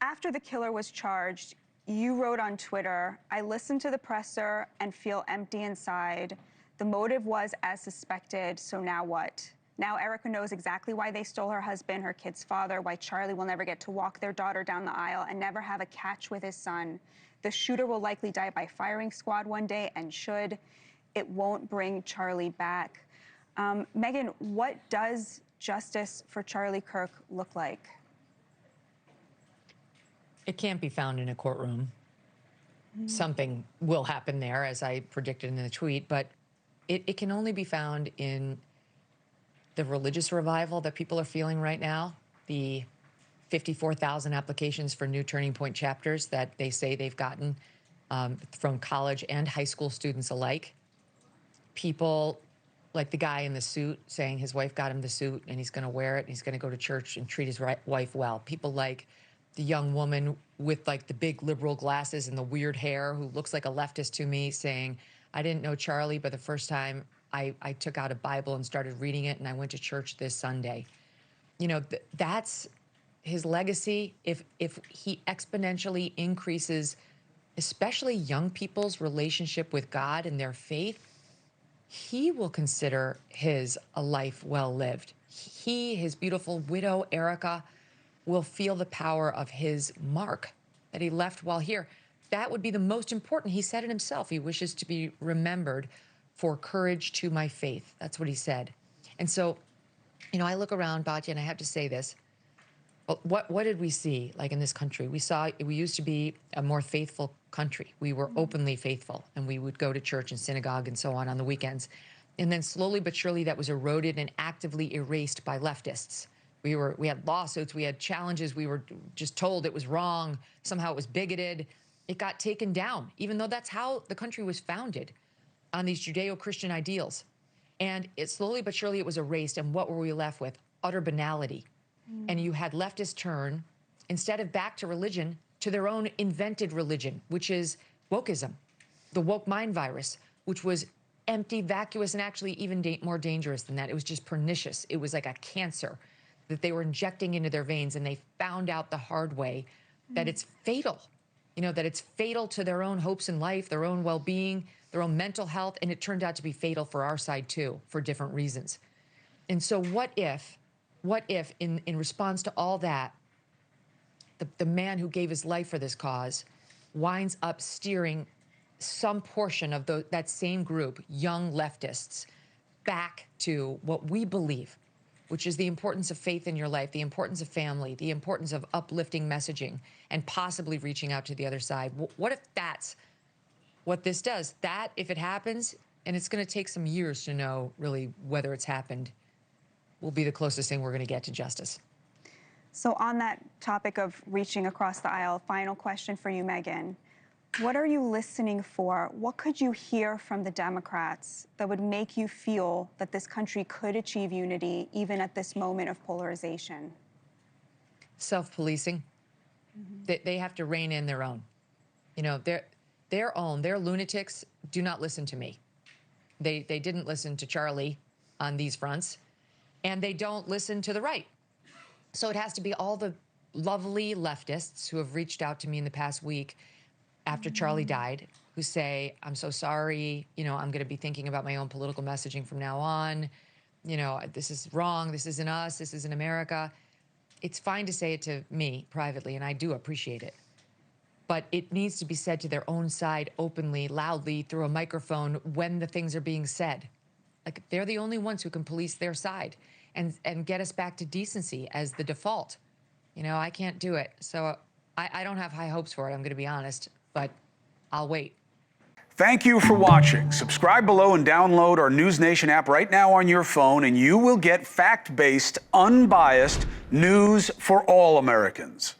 After the killer was charged, you wrote on Twitter, "I listened to the presser and feel empty inside. The motive was as suspected, so now what? Now Erica knows exactly why they stole her husband, her kid's father, why Charlie will never get to walk their daughter down the aisle and never have a catch with his son. The shooter will likely die by firing squad one day and should. It won't bring Charlie back." Megyn, what does justice for Charlie Kirk look like? It can't be found in a courtroom. Something will happen there, as I predicted in the tweet, but it can only be found in the religious revival that people are feeling right now, the 54,000 applications for new Turning Point chapters that they say they've gotten from college and high school students alike. People like the guy in the suit saying his wife got him the suit and he's going to wear it and he's going to go to church and treat his wife well. People like the young woman with like the big liberal glasses and the weird hair who looks like a leftist to me saying, "I didn't know Charlie, but the first time I took out a Bible and started reading it and I went to church this Sunday." You know, that's his legacy. If he exponentially increases, especially young people's relationship with God and their faith, he will consider his a life well lived. He, his beautiful widow, Erica, will feel the power of his mark that he left while here. That would be the most important. He said it himself. He wishes to be remembered for courage to my faith. That's what he said. And so, you know, I look around, Batya, and I have to say this. What did we see, like, in this country? We used to be a more faithful country. We were openly faithful, and we would go to church and synagogue and so on the weekends. And then slowly but surely that was eroded and actively erased by leftists. We had lawsuits, we had challenges, we were just told it was wrong, somehow it was bigoted. It got taken down, even though that's how the country was founded, on these Judeo-Christian ideals. And it slowly but surely it was erased, and what were we left with? Utter banality. And you had leftists turn, instead of back to religion, to their own invented religion, which is wokeism, the woke mind virus, which was empty, vacuous, and actually even more dangerous than that. It was just pernicious. It was like a cancer that they were injecting into their veins, and they found out the hard way that it's fatal, you know, that it's fatal to their own hopes in life, their own well-being, their own mental health, and it turned out to be fatal for our side too, for different reasons. And so what if in response to all that, the man who gave his life for this cause winds up steering some portion of that same group, young leftists, back to what we believe, which is the importance of faith in your life, the importance of family, the importance of uplifting messaging, and possibly reaching out to the other side. What if that's what this does? That, if it happens, and it's going to take some years to know really whether it's happened, will be the closest thing we're going to get to justice. So on that topic of reaching across the aisle, final question for you, Megyn. What are you listening for? What could you hear from the Democrats that would make you feel that this country could achieve unity even at this moment of polarization? Self-policing. They have to rein in their own. You know, their lunatics do not listen to me. They didn't listen to Charlie on these fronts, and they don't listen to the right. So it has to be all the lovely leftists who have reached out to me in the past week after Charlie died, who say, "I'm so sorry, you know, I'm going to be thinking about my own political messaging from now on. You know, this is wrong, this isn't us, this isn't America." It's fine to say it to me privately, and I do appreciate it. But it needs to be said to their own side openly, loudly, through a microphone when the things are being said. Like, they're the only ones who can police their side and get us back to decency as the default. You know, I can't do it. So I don't have high hopes for it, I'm going to be honest, but I'll wait. Thank you for watching. Subscribe below and download our NewsNation app right now on your phone, and you will get fact-based, unbiased news for all Americans.